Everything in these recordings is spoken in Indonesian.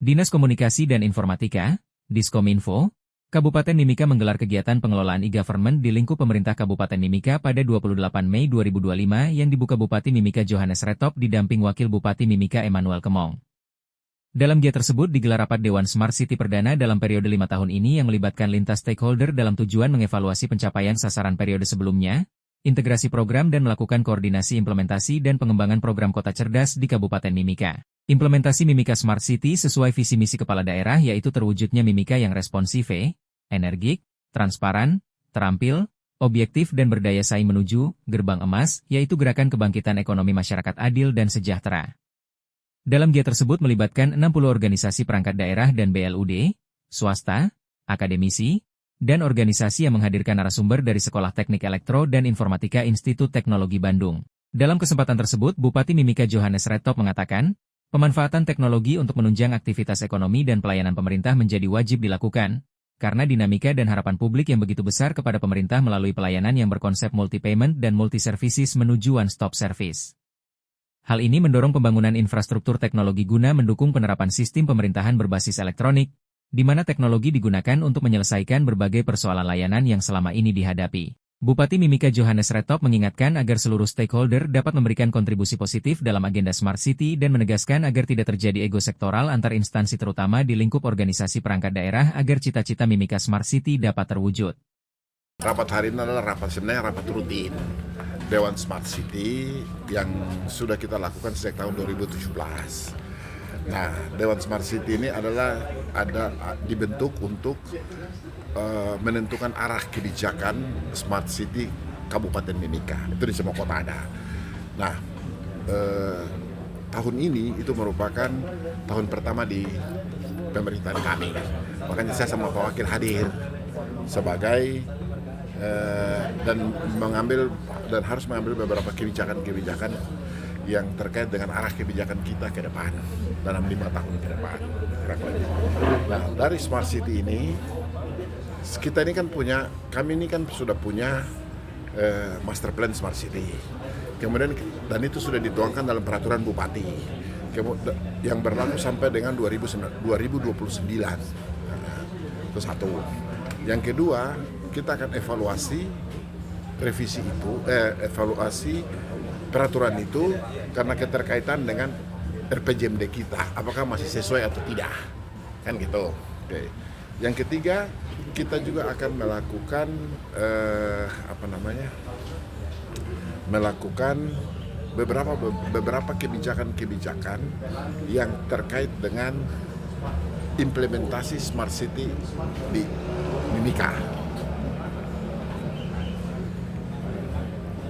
Dinas Komunikasi dan Informatika, Diskominfo, Kabupaten Mimika menggelar kegiatan pengelolaan e-government di lingkup pemerintah Kabupaten Mimika pada 28 Mei 2025 yang dibuka Bupati Mimika Johannes Retop didamping Wakil Bupati Mimika Emmanuel Kemong. Dalam giat tersebut digelar rapat Dewan Smart City Perdana dalam periode 5 tahun ini yang melibatkan lintas stakeholder dalam tujuan mengevaluasi pencapaian sasaran periode sebelumnya, integrasi program dan melakukan koordinasi implementasi dan pengembangan program kota cerdas di Kabupaten Mimika. Implementasi Mimika Smart City sesuai visi misi kepala daerah yaitu terwujudnya Mimika yang responsif, energik, transparan, terampil, objektif dan berdaya saing menuju gerbang emas, yaitu gerakan kebangkitan ekonomi masyarakat adil dan sejahtera. Dalam giat tersebut melibatkan 60 organisasi perangkat daerah dan BLUD, swasta, akademisi, dan organisasi yang menghadirkan narasumber dari Sekolah Teknik Elektro dan Informatika Institut Teknologi Bandung. Dalam kesempatan tersebut, Bupati Mimika Johannes Retop mengatakan, pemanfaatan teknologi untuk menunjang aktivitas ekonomi dan pelayanan pemerintah menjadi wajib dilakukan, karena dinamika dan harapan publik yang begitu besar kepada pemerintah melalui pelayanan yang berkonsep multi-payment dan multi-services menuju one-stop service. Hal ini mendorong pembangunan infrastruktur teknologi guna mendukung penerapan sistem pemerintahan berbasis elektronik, di mana teknologi digunakan untuk menyelesaikan berbagai persoalan layanan yang selama ini dihadapi. Bupati Mimika Johannes Retop mengingatkan agar seluruh stakeholder dapat memberikan kontribusi positif dalam agenda Smart City dan menegaskan agar tidak terjadi ego sektoral antar instansi terutama di lingkup organisasi perangkat daerah agar cita-cita Mimika Smart City dapat terwujud. Rapat hari ini adalah sebenarnya rapat rutin Dewan Smart City yang sudah kita lakukan sejak tahun 2017. Nah, Dewan Smart City ini adalah dibentuk untuk menentukan arah kebijakan Smart City Kabupaten Mimika. Itu di semua kota ada. Nah, tahun ini itu merupakan tahun pertama di pemerintahan kami. Makanya saya sama Pak Wakil hadir sebagai dan harus mengambil beberapa kebijakan-kebijakan yang terkait dengan arah kebijakan kita ke depan dalam 5 tahun ke depan. Nah, dari Smart City ini kita ini kan kami ini kan sudah punya master plan Smart City. Kemudian dan itu sudah dituangkan dalam peraturan bupati yang berlaku sampai dengan 2029. Itu satu. Yang kedua, kita akan evaluasi revisi itu, evaluasi peraturan itu karena keterkaitan dengan RPJMD kita, apakah masih sesuai atau tidak, kan gitu. Oke. Yang ketiga, kita juga akan melakukan melakukan beberapa kebijakan-kebijakan yang terkait dengan implementasi Smart City di Mimika.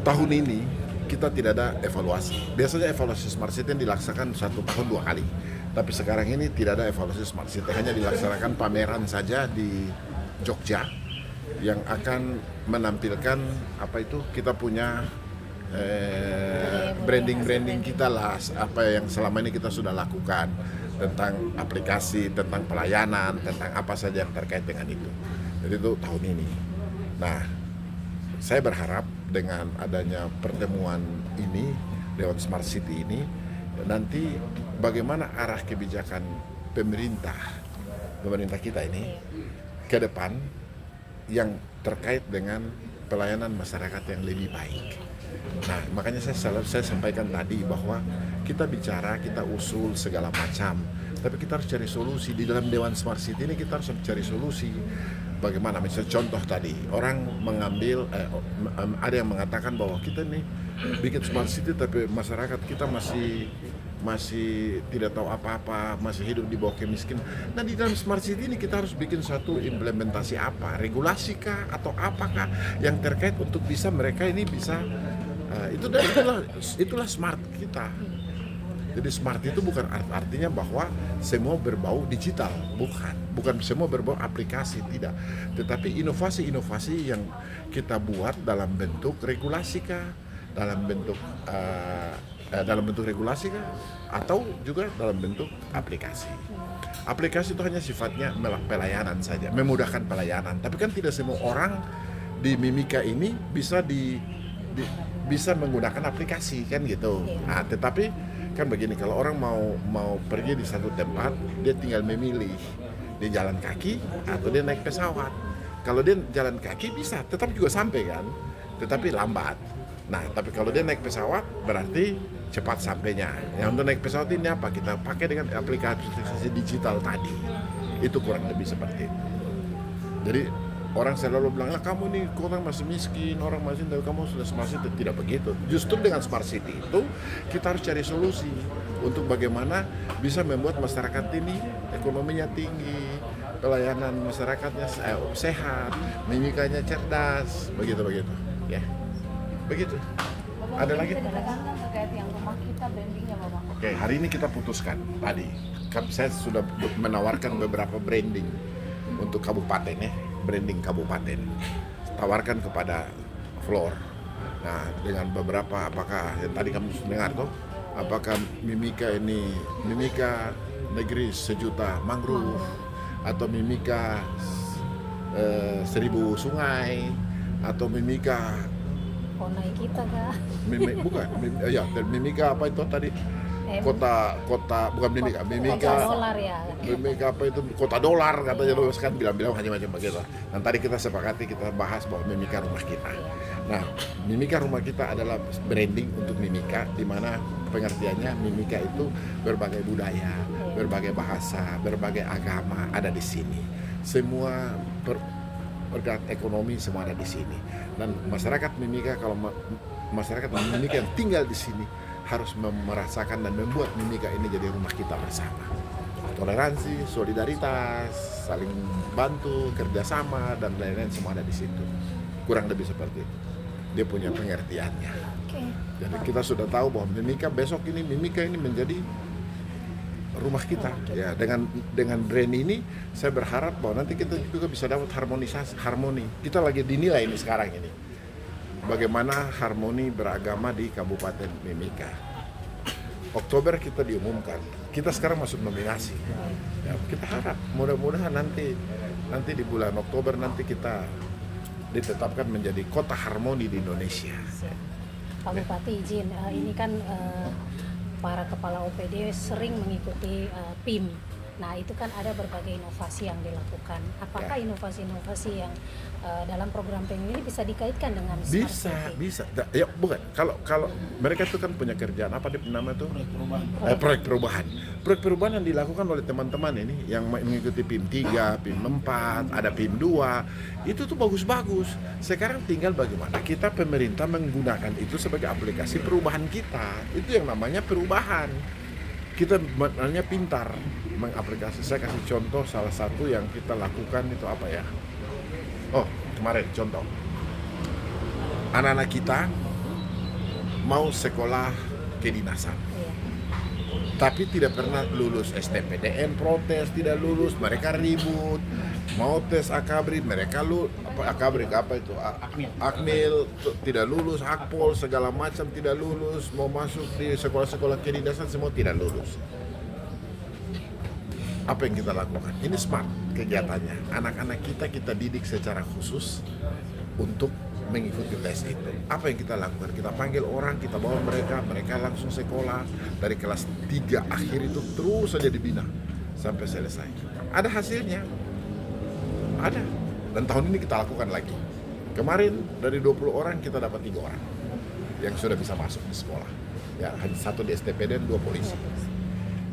Tahun ini kita tidak ada evaluasi. Biasanya evaluasi Smart City dilaksanakan 1 tahun 2 kali. Tapi sekarang ini tidak ada evaluasi Smart City. Hanya dilaksanakan pameran saja di Jogja yang akan menampilkan kita punya branding kita lah, apa yang selama ini kita sudah lakukan tentang aplikasi, tentang pelayanan, tentang apa saja yang terkait dengan itu. Jadi itu tahun ini. Nah, saya berharap dengan adanya pertemuan ini, Dewan Smart City ini, nanti bagaimana arah kebijakan pemerintah kita ini ke depan yang terkait dengan pelayanan masyarakat yang lebih baik. Nah, makanya saya sampaikan tadi bahwa kita bicara, kita usul segala macam, tapi kita harus cari solusi. Di dalam Dewan Smart City ini kita harus cari solusi. Bagaimana, misalnya contoh tadi, orang mengambil, ada yang mengatakan bahwa kita nih bikin Smart City tapi masyarakat kita masih tidak tahu apa-apa, masih hidup di bawah kemiskinan. Nah, di dalam Smart City ini kita harus bikin suatu implementasi apa, regulasi kah atau apakah yang terkait untuk bisa mereka ini bisa, itulah smart kita. Jadi smart itu bukan artinya bahwa semua berbau digital, bukan semua berbau aplikasi, tidak. Tetapi inovasi-inovasi yang kita buat dalam bentuk regulasi kah, dalam bentuk regulasi kah, atau juga dalam bentuk aplikasi. Aplikasi itu hanya sifatnya pelayanan saja, memudahkan pelayanan. Tapi kan tidak semua orang di Mimika ini bisa bisa menggunakan aplikasi, kan gitu. Nah, tetapi Kan begini, kalau orang mau pergi di satu tempat, dia tinggal memilih dia jalan kaki atau dia naik pesawat. Kalau dia jalan kaki bisa, tetap juga sampai kan, tetapi lambat. Nah, tapi kalau dia naik pesawat berarti cepat sampainya. Yang untuk naik pesawat ini apa? Kita pakai dengan aplikasi digital tadi. Itu kurang lebih seperti itu. Jadi orang selalu bilang, lah kamu nih orang masih miskin, orang masih, kamu sudah smart city. Tidak begitu. Justru dengan smart city itu kita harus cari solusi untuk bagaimana bisa membuat masyarakat ini ekonominya tinggi, pelayanan masyarakatnya sehat, mimikanya cerdas, begitu ya. Begitu. Ada lagi? Terkait yang rumah kita brandingnya, Bapak. Oke, hari ini kita putuskan tadi. Saya sudah menawarkan beberapa branding untuk kabupaten ya, branding kabupaten. Tawarkan kepada Floor. Nah, dengan beberapa, apakah yang tadi kamu dengar toh? Apakah Mimika ini Mimika negeri sejuta mangrove atau Mimika 1000 sungai atau Mimika Konai kita kah? bukan Mimika apa itu tadi kota bukan Mimika Kota dolar ya. Mimika apa itu kota dolar katanya loh, kan bilang macam-macam begitu. Dan tadi kita sepakati, kita bahas bahwa Mimika rumah kita. Nah, Mimika rumah kita adalah branding untuk Mimika, di mana pengertiannya Mimika itu berbagai budaya, berbagai bahasa, berbagai agama ada di sini. Semua bergerak ekonomi semua ada di sini. Dan masyarakat Mimika, kalau masyarakat Mimika yang tinggal di sini harus merasakan dan membuat Mimika ini jadi rumah kita bersama. Toleransi, solidaritas, saling bantu, kerjasama, dan lain-lain semua ada di situ. Kurang lebih seperti itu. Dia punya pengertiannya. Jadi kita sudah tahu bahwa Mimika besok ini, Mimika ini menjadi rumah kita. Ya, dengan brand ini saya berharap bahwa nanti kita juga bisa dapat harmoni. Kita lagi dinilai ini sekarang ini. Bagaimana harmoni beragama di Kabupaten Mimika. Oktober kita diumumkan. Kita sekarang masuk nominasi. Ya, kita harap mudah-mudahan nanti di bulan Oktober nanti kita ditetapkan menjadi kota harmoni di Indonesia. Pak Bupati izin, ini kan para kepala OPD sering mengikuti PIM. Nah, itu kan ada berbagai inovasi yang dilakukan. Apakah inovasi-inovasi yang dalam program PIM ini bisa dikaitkan dengan Smart City? Bisa. Ya, bukan. Kalau mereka itu kan punya kerjaan apa nama itu? Proyek perubahan. Proyek perubahan yang dilakukan oleh teman-teman ini yang mengikuti PIM 3, PIM 4, ada PIM 2. Itu tuh bagus-bagus. Sekarang tinggal bagaimana kita pemerintah menggunakan itu sebagai aplikasi perubahan kita. Itu yang namanya perubahan. Kita sebenarnya pintar mengaplikasi. Saya kasih contoh salah satu yang kita lakukan itu apa ya? Oh, kemarin contoh. Anak-anak kita mau sekolah kedinasan. Tapi tidak pernah lulus STPDN, protes, tidak lulus, mereka ribut. Mau tes akabri, mereka akabri apa itu? Akmil tidak lulus, akpol segala macam tidak lulus, mau masuk di sekolah-sekolah kedinasan semua tidak lulus. Apa yang kita lakukan? Ini smart kegiatannya. Anak-anak kita didik secara khusus untuk mengikuti tes itu. Apa yang kita lakukan? Kita panggil orang, kita bawa mereka langsung sekolah dari kelas 3 akhir itu terus saja dibina sampai selesai. Ada hasilnya. Ada. Dan tahun ini kita lakukan lagi. Kemarin dari 20 orang kita dapat 3 orang yang sudah bisa masuk di sekolah. Ya, hanya 1 di STPD dan 2 polisi.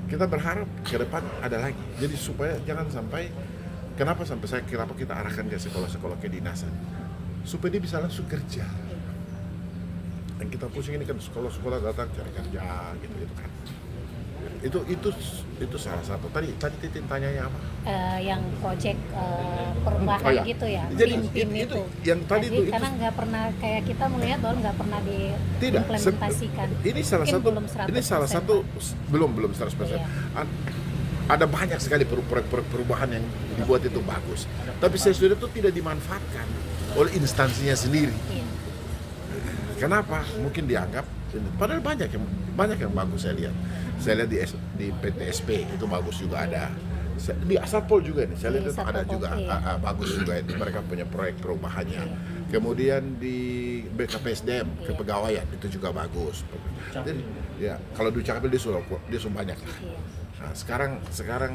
Kita berharap ke depan ada lagi. Jadi supaya jangan sampai kenapa kita arahkan ke sekolah-sekolah kedinasan. Supaya dia bisa langsung kerja. Dan kita pusing ini kan sekolah-sekolah datang cari kerja gitu kan. Itu salah satu. Tadi Titin tanyanya apa? Yang proyek perubahan gitu ya. Jadi PIM itu. Yang tadi itu karena nggak pernah kayak kita melihat bahwa nggak pernah diimplementasikan. Ini salah satu belum 100%. Iya. Ada banyak sekali perubahan yang dibuat itu bagus. Tapi saya sudah itu tidak dimanfaatkan oleh instansinya sendiri. Iya. Kenapa? Mungkin dianggap padahal banyak yang bagus saya lihat. Saya lihat di PTSP itu bagus juga ada. Di Satpol juga nih, saya lihat itu ada juga bagus juga itu. Mereka punya proyek perubahannya. Kemudian di BKPSDM, kepegawaian itu juga bagus. Jadi, ya kalau di Cakapil dia sudah banyak lah. Iya. Nah, sekarang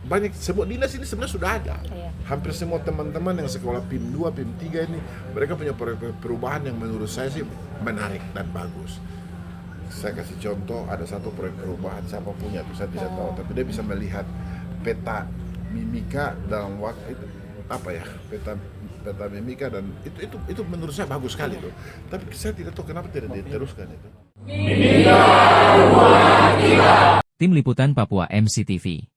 banyak semua dinas ini sebenarnya sudah ada. Iya. Hampir semua teman-teman yang sekolah PIM 2, PIM 3 ini mereka punya proyek perubahan yang menurut saya sih menarik dan bagus. Saya kasih contoh, ada satu proyek perubahan siapa punya tuh saya tidak tahu, tapi dia bisa melihat peta mimika dalam waktu itu peta mimika, dan itu menurut saya bagus sekali tuh. Tapi saya tidak tahu kenapa tidak diteruskan itu. Tim Liputan Papua MCTV.